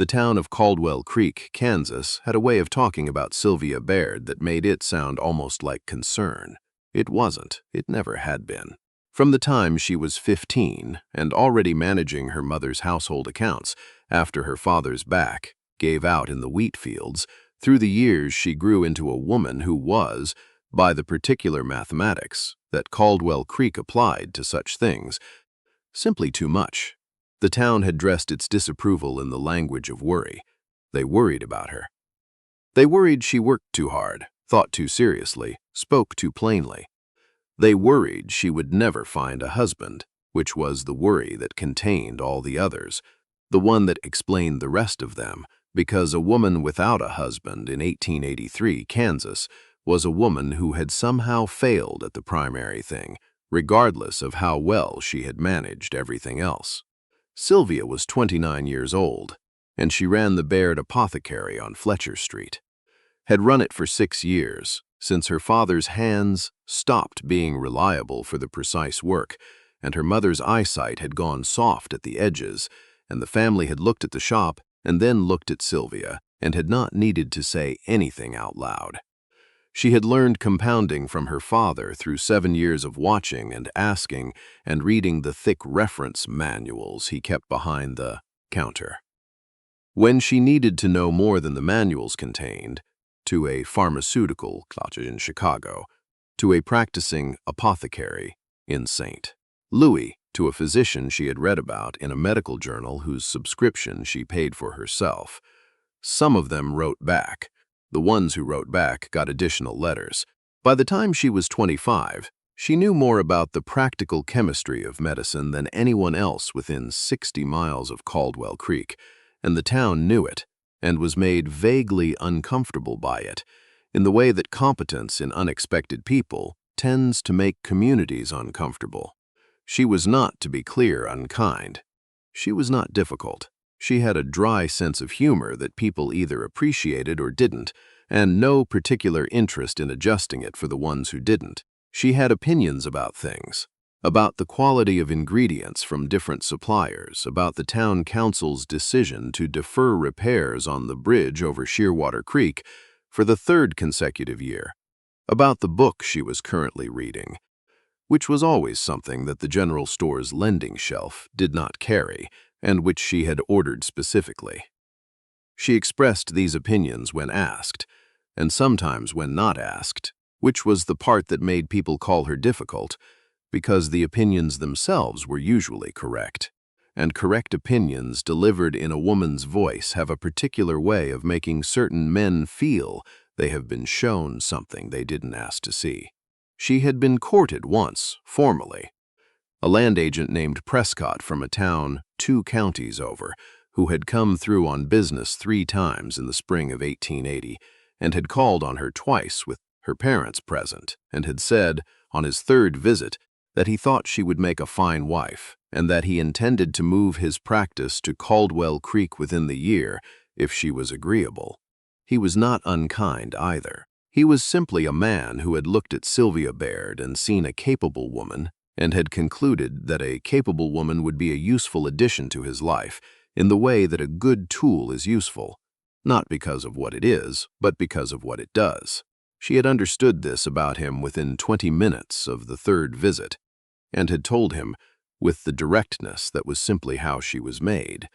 The town of Caldwell Creek, Kansas, had a way of talking about Sylvia Baird that made it sound almost like concern. It wasn't. It never had been. From the time she was 15 and already managing her mother's household accounts after her father's back gave out in the wheat fields, through the years she grew into a woman who was, by the particular mathematics that Caldwell Creek applied to such things, simply too much. The town had dressed its disapproval in the language of worry. They worried about her. They worried she worked too hard, thought too seriously, spoke too plainly. They worried she would never find a husband, which was the worry that contained all the others, the one that explained the rest of them, because a woman without a husband in 1883 Kansas was a woman who had somehow failed at the primary thing, regardless of how well she had managed everything else. Sylvia was 29 years old, and she ran the Baird apothecary on Fletcher Street. Had run it for 6 years, since her father's hands stopped being reliable for the precise work, and her mother's eyesight had gone soft at the edges, and the family had looked at the shop and then looked at Sylvia and had not needed to say anything out loud. She had learned compounding from her father through 7 years of watching and asking and reading the thick reference manuals he kept behind the counter. When she needed to know more than the manuals contained, to a pharmaceutical in Chicago, to a practicing apothecary in St. Louis, to a physician she had read about in a medical journal whose subscription she paid for herself. Some of them wrote back. The ones who wrote back got additional letters. By the time she was 25, she knew more about the practical chemistry of medicine than anyone else within 60 miles of Caldwell Creek, and the town knew it and was made vaguely uncomfortable by it, in the way that competence in unexpected people tends to make communities uncomfortable. She was not, to be clear, unkind. She was not difficult. She had a dry sense of humor that people either appreciated or didn't, and no particular interest in adjusting it for the ones who didn't. She had opinions about things, about the quality of ingredients from different suppliers, about the town council's decision to defer repairs on the bridge over Shearwater Creek for the 3rd consecutive year, about the book she was currently reading, which was always something that the general store's lending shelf did not carry, and which she had ordered specifically. She expressed these opinions when asked, and sometimes when not asked, which was the part that made people call her difficult, because the opinions themselves were usually correct, and correct opinions delivered in a woman's voice have a particular way of making certain men feel they have been shown something they didn't ask to see. She had been courted once, formally. A land agent named Prescott from a town 2 counties over, who had come through on business 3 times in the spring of 1880, and had called on her twice with her parents present, and had said, on his 3rd visit, that he thought she would make a fine wife, and that he intended to move his practice to Caldwell Creek within the year if she was agreeable. He was not unkind either. He was simply a man who had looked at Sylvia Baird and seen a capable woman, and had concluded that a capable woman would be a useful addition to his life in the way that a good tool is useful, not because of what it is, but because of what it does. She had understood this about him within 20 minutes of the 3rd visit, and had told him, with the directness that was simply how she was made,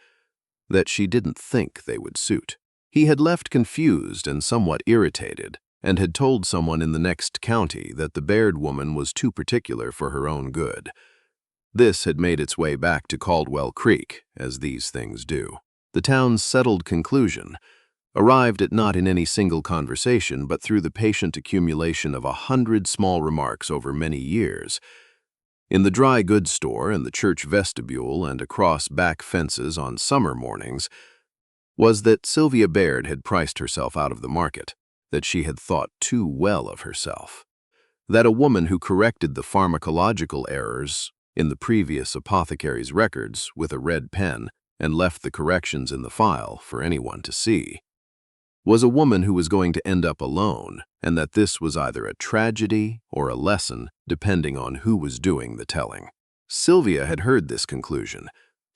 that she didn't think they would suit. He had left confused and somewhat irritated, and had told someone in the next county that the Baird woman was too particular for her own good. This had made its way back to Caldwell Creek, as these things do. The town's settled conclusion arrived at not in any single conversation, but through the patient accumulation of 100 small remarks over many years. In the dry goods store and the church vestibule and across back fences on summer mornings, was that Sylvia Baird had priced herself out of the market, that she had thought too well of herself, that a woman who corrected the pharmacological errors in the previous apothecary's records with a red pen and left the corrections in the file for anyone to see, was a woman who was going to end up alone, and that this was either a tragedy or a lesson, depending on who was doing the telling. Sylvia had heard this conclusion,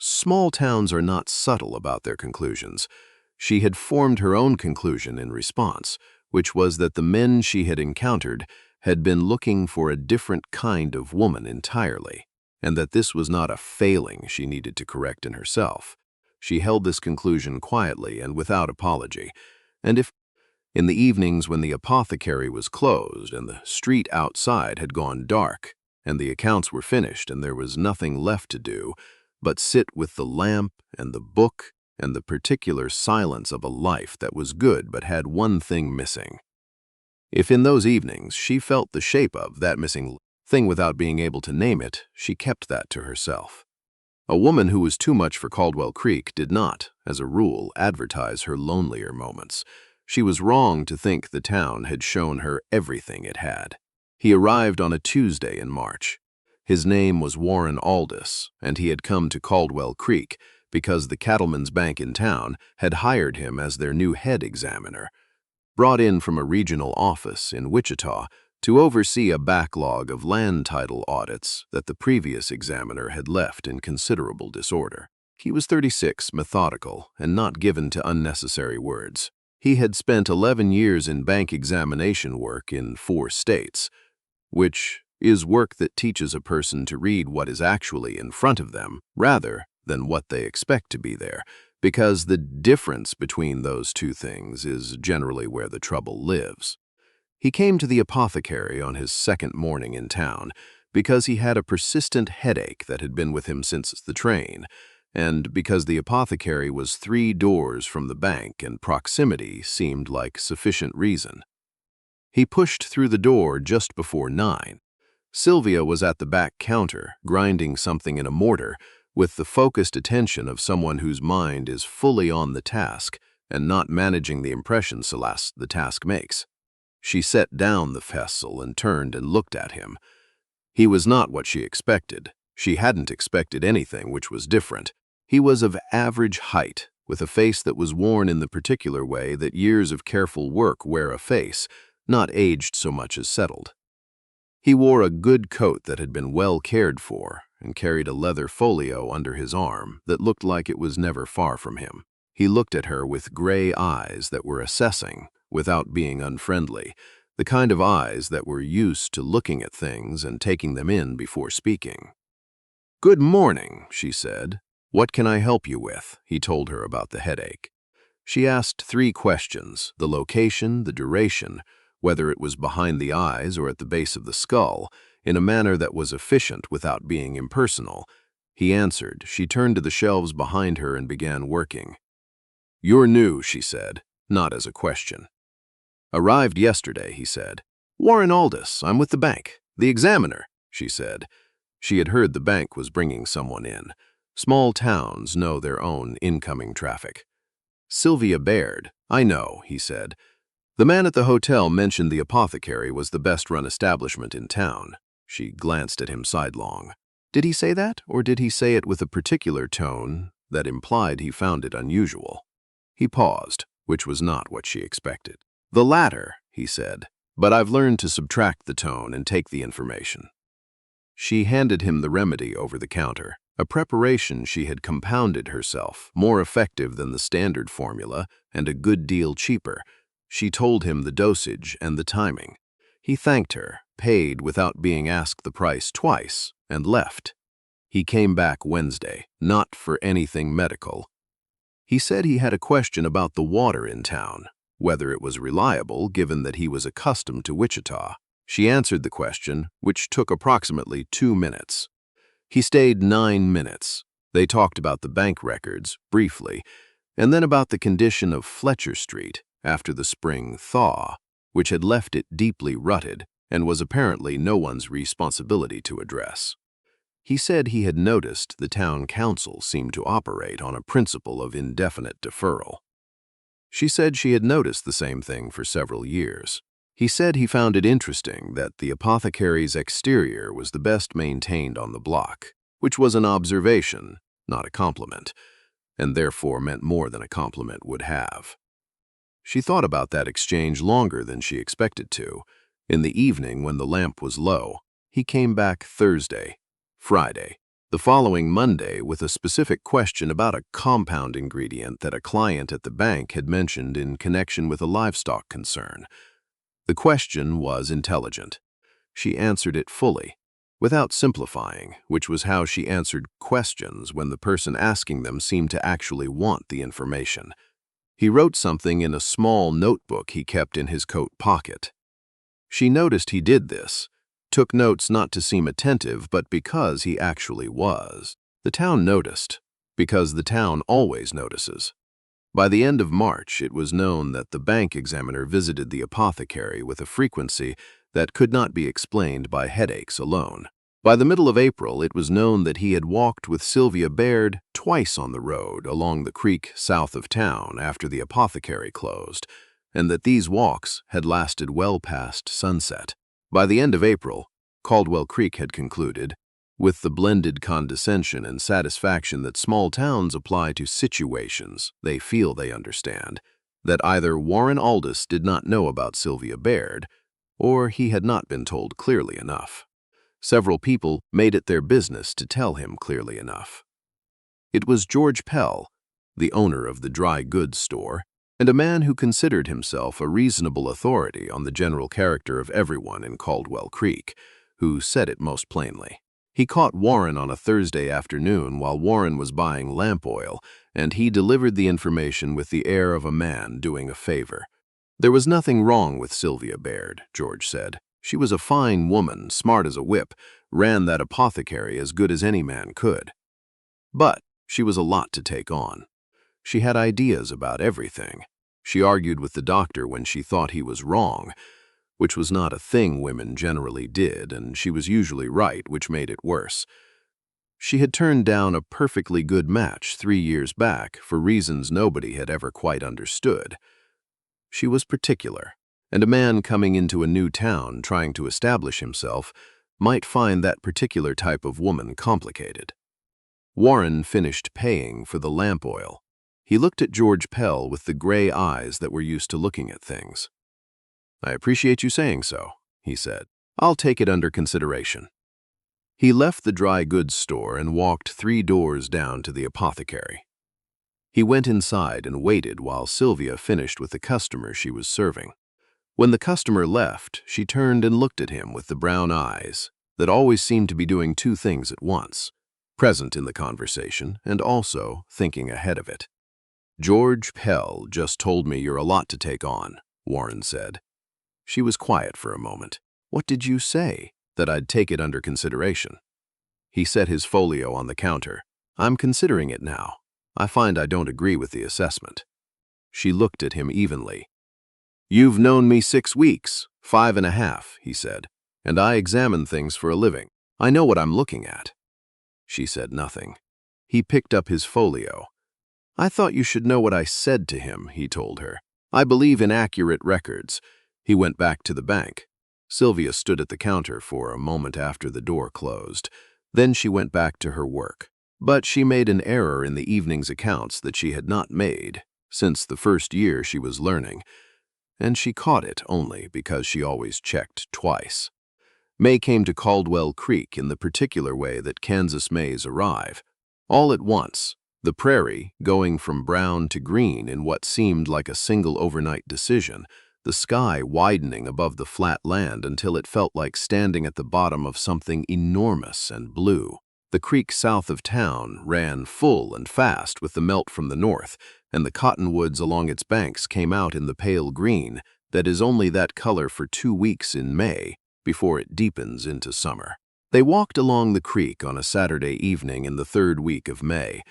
Small towns are not subtle about their conclusions. She had formed her own conclusion in response, which was that the men she had encountered had been looking for a different kind of woman entirely, and that this was not a failing she needed to correct in herself. She held this conclusion quietly and without apology, and if in the evenings when the apothecary was closed and the street outside had gone dark, and the accounts were finished and there was nothing left to do but sit with the lamp and the book and the particular silence of a life that was good but had one thing missing. If in those evenings she felt the shape of that missing thing without being able to name it, she kept that to herself. A woman who was too much for Caldwell Creek did not, as a rule, advertise her lonelier moments. She was wrong to think the town had shown her everything it had. He arrived on a Tuesday in March. His name was Warren Aldous, and he had come to Caldwell Creek because the Cattlemen's Bank in town had hired him as their new head examiner, brought in from a regional office in Wichita to oversee a backlog of land title audits that the previous examiner had left in considerable disorder. He was 36, methodical, and not given to unnecessary words. He had spent 11 years in bank examination work in 4 states, which is work that teaches a person to read what is actually in front of them rather than what they expect to be there, because the difference between those two things is generally where the trouble lives. He came to the apothecary on his second morning in town because he had a persistent headache that had been with him since the train, and because the apothecary was 3 doors from the bank and proximity seemed like sufficient reason. He pushed through the door just before 9. Sylvia was at the back counter, grinding something in a mortar, with the focused attention of someone whose mind is fully on the task and not managing the impression the task makes. She set down the pestle and turned and looked at him. He was not what she expected. She hadn't expected anything which was different. He was of average height, with a face that was worn in the particular way that years of careful work wear a face, not aged so much as settled. He wore a good coat that had been well cared for, and carried a leather folio under his arm that looked like it was never far from him. He looked at her with gray eyes that were assessing, without being unfriendly, the kind of eyes that were used to looking at things and taking them in before speaking. "Good morning," she said. "What can I help you with?" He told her about the headache. She asked 3 questions: the location, the duration, whether it was behind the eyes or at the base of the skull, in a manner that was efficient without being impersonal. He answered. She turned to the shelves behind her and began working. "You're new," she said, not as a question. "Arrived yesterday," he said. "Warren Aldous, I'm with the bank. The examiner," she said. She had heard the bank was bringing someone in. Small towns know their own incoming traffic. "Sylvia Baird, I know," he said. "The man at the hotel mentioned the apothecary was the best-run establishment in town." She glanced at him sidelong. Did he say that, or did he say it with a particular tone that implied he found it unusual? He paused, which was not what she expected. "The latter," he said, "but I've learned to subtract the tone and take the information." She handed him the remedy over the counter, a preparation she had compounded herself, more effective than the standard formula and a good deal cheaper. She told him the dosage and the timing. He thanked her, paid without being asked the price twice, and left. He came back Wednesday, not for anything medical. He said he had a question about the water in town, whether it was reliable given that he was accustomed to Wichita. She answered the question, which took approximately 2 minutes. He stayed 9 minutes. They talked about the bank records, briefly, and then about the condition of Fletcher Street after the spring thaw, which had left it deeply rutted and was apparently no one's responsibility to address. He said he had noticed the town council seemed to operate on a principle of indefinite deferral. She said she had noticed the same thing for several years. He said he found it interesting that the apothecary's exterior was the best maintained on the block, which was an observation, not a compliment, and therefore meant more than a compliment would have. She thought about that exchange longer than she expected to. In the evening, when the lamp was low, he came back Thursday, Friday, The following Monday with a specific question about a compound ingredient that a client at the bank had mentioned in connection with a livestock concern. The question was intelligent. She answered it fully, without simplifying, which was how she answered questions when the person asking them seemed to actually want the information. He wrote something in a small notebook he kept in his coat pocket. She noticed he did this, took notes not to seem attentive, but because he actually was. The town noticed, because the town always notices. By the end of March, it was known that the bank examiner visited the apothecary with a frequency that could not be explained by headaches alone. By the middle of April, it was known that he had walked with Sylvia Baird twice on the road along the creek south of town after the apothecary closed, and that these walks had lasted well past sunset. By the end of April, Caldwell Creek had concluded, with the blended condescension and satisfaction that small towns apply to situations they feel they understand, that either Warren Aldous did not know about Sylvia Baird, or he had not been told clearly enough. Several people made it their business to tell him clearly enough. It was George Pell, the owner of the dry goods store, and a man who considered himself a reasonable authority on the general character of everyone in Caldwell Creek, who said it most plainly. He caught Warren on a Thursday afternoon while Warren was buying lamp oil, and he delivered the information with the air of a man doing a favor. There was nothing wrong with Sylvia Baird, George said. She was a fine woman, smart as a whip, ran that apothecary as good as any man could. But she was a lot to take on. She had ideas about everything. She argued with the doctor when she thought he was wrong, which was not a thing women generally did, and she was usually right, which made it worse. She had turned down a perfectly good match 3 years back for reasons nobody had ever quite understood. She was particular, and a man coming into a new town trying to establish himself might find that particular type of woman complicated. Warren finished paying for the lamp oil. He looked at George Pell with the gray eyes that were used to looking at things. "I appreciate you saying so," he said. "I'll take it under consideration." He left the dry goods store and walked 3 doors down to the apothecary. He went inside and waited while Sylvia finished with the customer she was serving. When the customer left, she turned and looked at him with the brown eyes that always seemed to be doing 2 things at once, present in the conversation and also thinking ahead of it. "George Pell just told me you're a lot to take on," Warren said. She was quiet for a moment. "What did you say?" "That I'd take it under consideration." He set his folio on the counter. "I'm considering it now. I find I don't agree with the assessment." She looked at him evenly. "You've known me 6 weeks, 5.5, he said, "and I examine things for a living. I know what I'm looking at." She said nothing. He picked up his folio. "I thought you should know what I said to him," he told her. "I believe in accurate records." He went back to the bank. Sylvia stood at the counter for a moment after the door closed. Then she went back to her work. But she made an error in the evening's accounts that she had not made since the first year she was learning, and she caught it only because she always checked twice. May came to Caldwell Creek in the particular way that Kansas Mays arrive. All at once, the prairie going from brown to green in what seemed like a single overnight decision, the sky widening above the flat land until it felt like standing at the bottom of something enormous and blue. The creek south of town ran full and fast with the melt from the north, and the cottonwoods along its banks came out in the pale green that is only that color for 2 weeks in May before it deepens into summer. They walked along the creek on a Saturday evening in the 3rd week of May,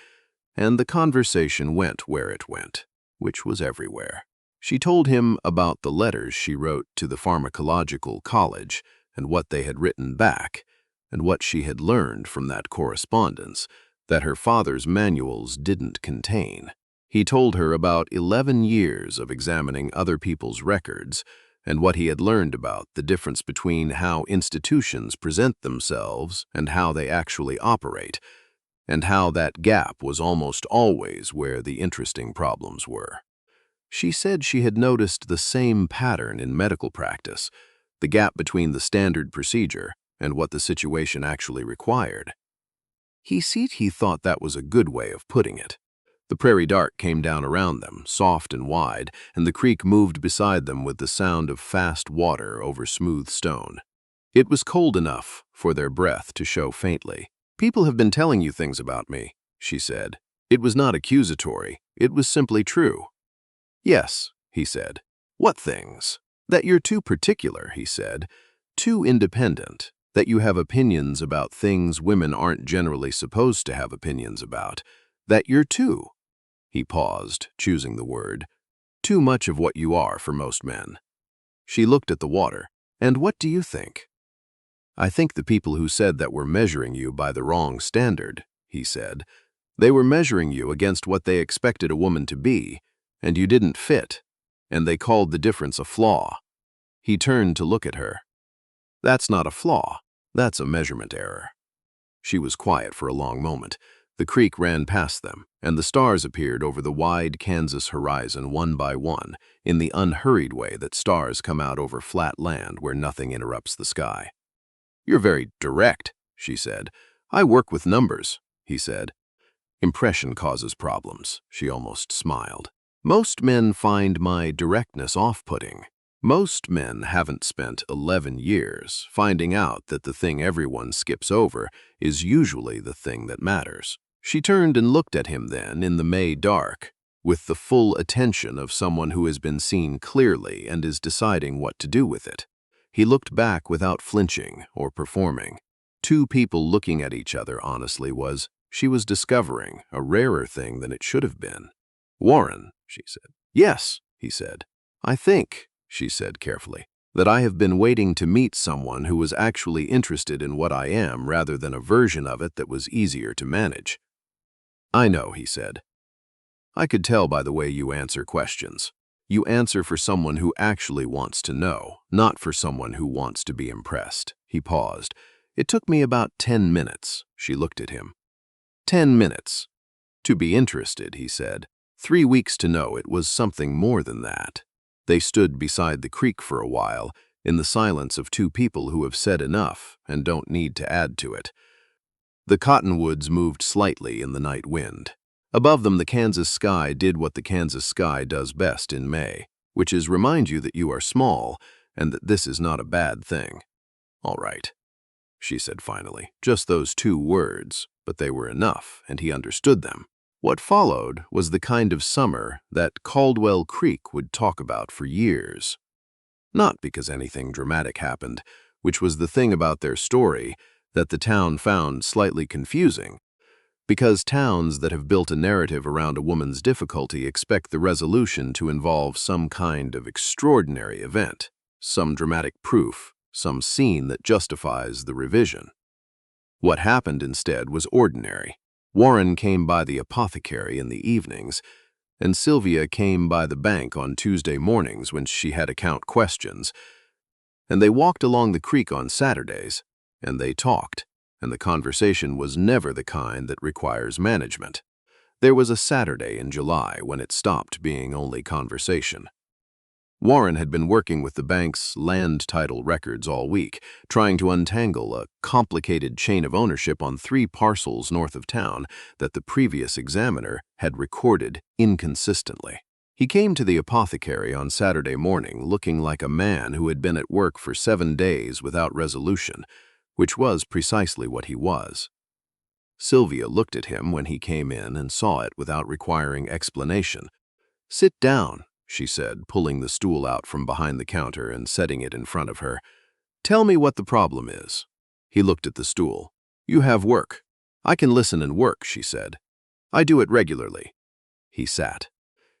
and the conversation went where it went, which was everywhere. She told him about the letters she wrote to the pharmacological college and what they had written back, and what she had learned from that correspondence that her father's manuals didn't contain. He told her about 11 years of examining other people's records and what he had learned about the difference between how institutions present themselves and how they actually operate, and how that gap was almost always where the interesting problems were. She said she had noticed the same pattern in medical practice, the gap between the standard procedure and what the situation actually required. He thought that was a good way of putting it. The prairie dark came down around them, soft and wide, and the creek moved beside them with the sound of fast water over smooth stone. It was cold enough for their breath to show faintly. "People have been telling you things about me," she said. It was not accusatory, it was simply true. "Yes," he said. "What things?" "That you're too particular," he said. "Too independent. That you have opinions about things women aren't generally supposed to have opinions about. That you're too—" He paused, choosing the word. "Too much of what you are for most men." She looked at the water. "And what do you think?" "I think the people who said that were measuring you by the wrong standard," he said. "They were measuring you against what they expected a woman to be, and you didn't fit, and they called the difference a flaw." He turned to look at her. "That's not a flaw. That's a measurement error." She was quiet for a long moment. The creek ran past them, and the stars appeared over the wide Kansas horizon one by one, in the unhurried way that stars come out over flat land where nothing interrupts the sky. "You're very direct," she said. "I work with numbers," he said. "Impression causes problems," she almost smiled. "Most men find my directness off-putting. Most men haven't spent 11 years finding out that the thing everyone skips over is usually the thing that matters." She turned and looked at him then in the May dark, with the full attention of someone who has been seen clearly and is deciding what to do with it. He looked back without flinching or performing. Two people looking at each other honestly she was discovering a rarer thing than it should have been. "Warren," she said. "Yes," he said. "I think," she said carefully, "that I have been waiting to meet someone who was actually interested in what I am rather than a version of it that was easier to manage." "I know," he said. "I could tell by the way you answer questions. You answer for someone who actually wants to know, not for someone who wants to be impressed." He paused. "It took me about 10 minutes." She looked at him. 10 minutes. "To be interested," he said. 3 weeks to know it was something more than that." They stood beside the creek for a while, in the silence of two people who have said enough and don't need to add to it. The cottonwoods moved slightly in the night wind. Above them, the Kansas sky did what the Kansas sky does best in May, which is remind you that you are small and that this is not a bad thing. "All right," she said finally. Just those 2 words, but they were enough, and he understood them. What followed was the kind of summer that Caldwell Creek would talk about for years. Not because anything dramatic happened, which was the thing about their story that the town found slightly confusing, because towns that have built a narrative around a woman's difficulty expect the resolution to involve some kind of extraordinary event, some dramatic proof, some scene that justifies the revision. What happened instead was ordinary. Warren came by the apothecary in the evenings, and Sylvia came by the bank on Tuesday mornings when she had account questions, and they walked along the creek on Saturdays, and they talked, and the conversation was never the kind that requires management. There was a Saturday in July when it stopped being only conversation. Warren had been working with the bank's land title records all week, trying to untangle a complicated chain of ownership on 3 parcels north of town that the previous examiner had recorded inconsistently. He came to the apothecary on Saturday morning looking like a man who had been at work for 7 days without resolution, which was precisely what he was. Sylvia looked at him when he came in and saw it without requiring explanation. "Sit down," she said, pulling the stool out from behind the counter and setting it in front of her. "Tell me what the problem is." He looked at the stool. "You have work." "I can listen and work," she said. "I do it regularly." He sat.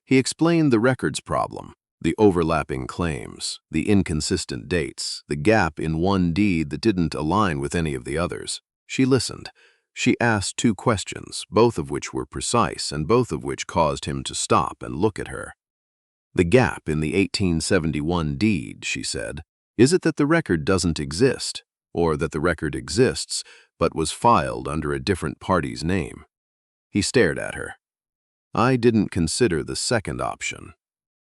He explained the records problem, the overlapping claims, the inconsistent dates, the gap in one deed that didn't align with any of the others. She listened. She asked 2 questions, both of which were precise and both of which caused him to stop and look at her. "The gap in the 1871 deed," she said. "Is it that the record doesn't exist, or that the record exists but was filed under a different party's name?" He stared at her. "I didn't consider the second option.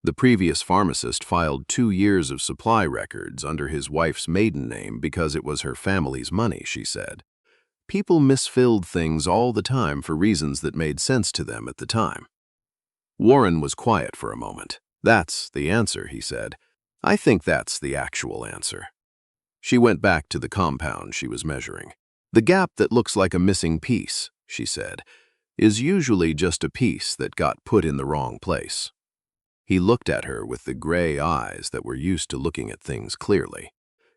The previous pharmacist filed 2 years of supply records under his wife's maiden name because it was her family's money," she said. People misfilled things all the time for reasons that made sense to them at the time. Warren was quiet for a moment. "That's the answer," he said. "I think that's the actual answer." She went back to the compound she was measuring. "The gap that looks like a missing piece," she said, "is usually just a piece that got put in the wrong place." He looked at her with the gray eyes that were used to looking at things clearly.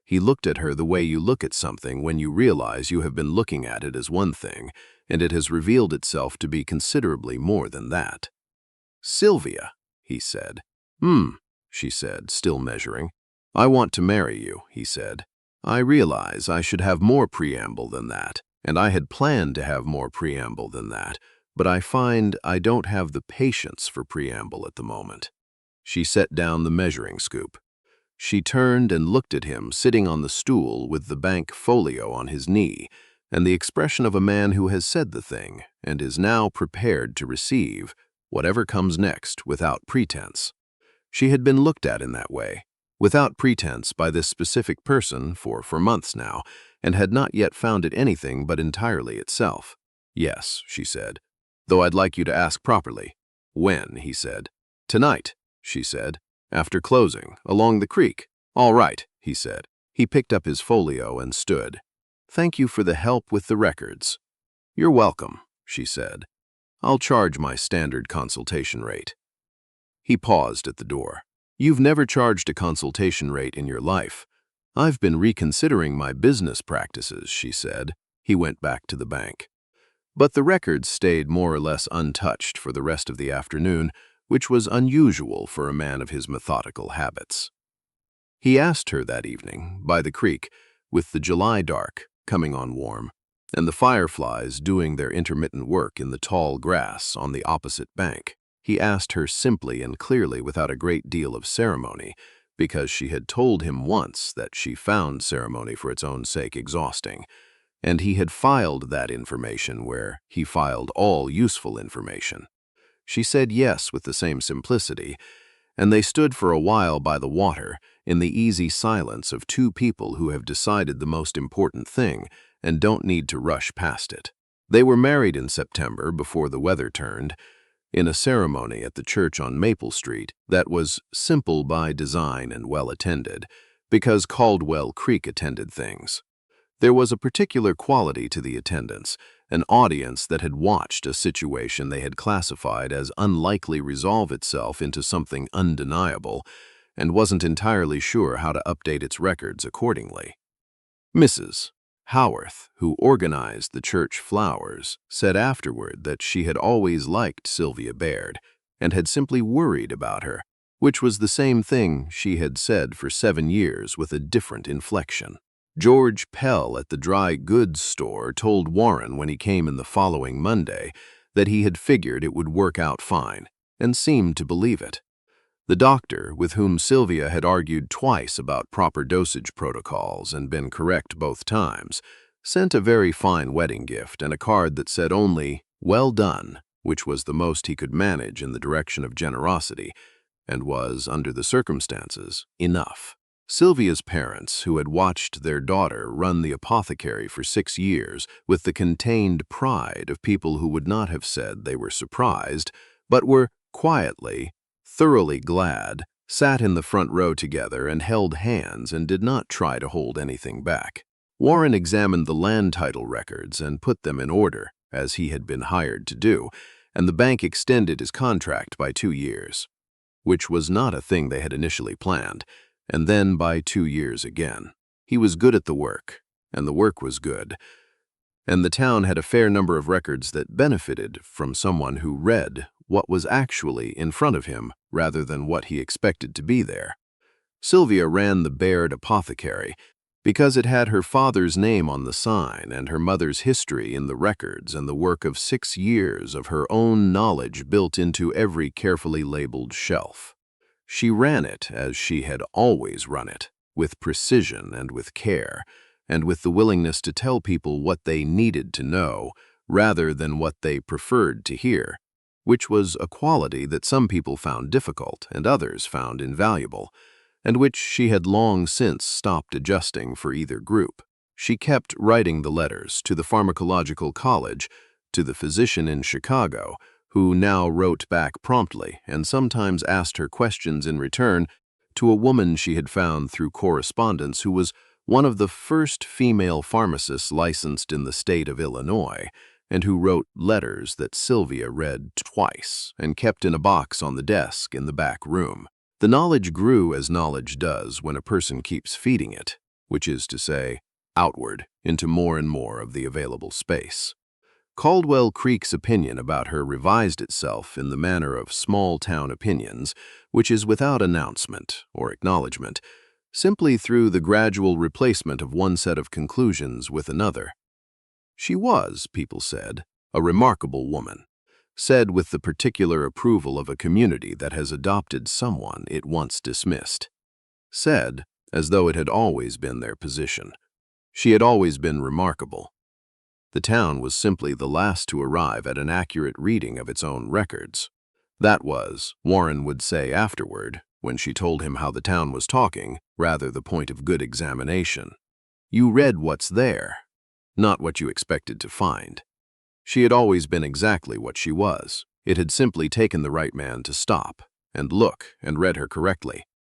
He looked at her the way you look at something when you realize you have been looking at it as one thing, and it has revealed itself to be considerably more than that. "Sylvia," he said. She said, still measuring. "I want to marry you," he said. "I realize I should have more preamble than that, and I had planned to have more preamble than that, but I find I don't have the patience for preamble at the moment." She set down the measuring scoop. She turned and looked at him sitting on the stool with the bank folio on his knee, and the expression of a man who has said the thing and is now prepared to receive whatever comes next without pretense. She had been looked at in that way, without pretense, by this specific person for months now, and had not yet found it anything but entirely itself. "Yes," she said, "though I'd like you to ask properly." "When?" he said. "Tonight," she said, "after closing, along the creek." "All right," he said. He picked up his folio and stood. "Thank you for the help with the records." "You're welcome," she said. "I'll charge my standard consultation rate." He paused at the door. "You've never charged a consultation rate in your life." "I've been reconsidering my business practices," she said. He went back to the bank. But the records stayed more or less untouched for the rest of the afternoon, which was unusual for a man of his methodical habits. He asked her that evening, by the creek, with the July dark coming on warm, and the fireflies doing their intermittent work in the tall grass on the opposite bank. He asked her simply and clearly without a great deal of ceremony, because she had told him once that she found ceremony for its own sake exhausting, and he had filed that information where he filed all useful information. She said yes with the same simplicity, and they stood for a while by the water in the easy silence of two people who have decided the most important thing and don't need to rush past it. They were married in September before the weather turned, in a ceremony at the church on Maple Street that was simple by design and well attended, because Caldwell Creek attended things. There was a particular quality to the attendance, an audience that had watched a situation they had classified as unlikely resolve itself into something undeniable, and wasn't entirely sure how to update its records accordingly. Mrs. Howarth, who organized the church flowers, said afterward that she had always liked Sylvia Baird and had simply worried about her, which was the same thing she had said for 7 years with a different inflection. George Pell at the dry goods store told Warren when he came in the following Monday that he had figured it would work out fine, and seemed to believe it. The doctor, with whom Sylvia had argued twice about proper dosage protocols and been correct both times, sent a very fine wedding gift and a card that said only, "Well done," which was the most he could manage in the direction of generosity, and was, under the circumstances, enough. Sylvia's parents, who had watched their daughter run the apothecary for 6 years with the contained pride of people who would not have said they were surprised, but were quietly, thoroughly glad, sat in the front row together and held hands and did not try to hold anything back. Warren examined the land title records and put them in order, as he had been hired to do, and the bank extended his contract by 2 years, which was not a thing they had initially planned, and then by 2 years again. He was good at the work, and the work was good, and the town had a fair number of records that benefited from someone who read what was actually in front of him rather than what he expected to be there. Sylvia ran the Baird apothecary because it had her father's name on the sign and her mother's history in the records and the work of 6 years of her own knowledge built into every carefully labeled shelf. She ran it as she had always run it, with precision and with care, and with the willingness to tell people what they needed to know rather than what they preferred to hear, which was a quality that some people found difficult and others found invaluable, and which she had long since stopped adjusting for either group. She kept writing the letters to the pharmacological college, to the physician in Chicago, who now wrote back promptly and sometimes asked her questions in return, to a woman she had found through correspondence who was one of the first female pharmacists licensed in the state of Illinois, and who wrote letters that Sylvia read twice and kept in a box on the desk in the back room. The knowledge grew as knowledge does when a person keeps feeding it, which is to say, outward into more and more of the available space. Caldwell Creek's opinion about her revised itself in the manner of small-town opinions, which is without announcement or acknowledgement, simply through the gradual replacement of one set of conclusions with another. She was, people said, a remarkable woman, said with the particular approval of a community that has adopted someone it once dismissed, said as though it had always been their position. She had always been remarkable. The town was simply the last to arrive at an accurate reading of its own records. That was, Warren would say afterward, when she told him how the town was talking, rather the point of good examination. You read what's there, not what you expected to find. She had always been exactly what she was. It had simply taken the right man to stop, and look, and read her correctly.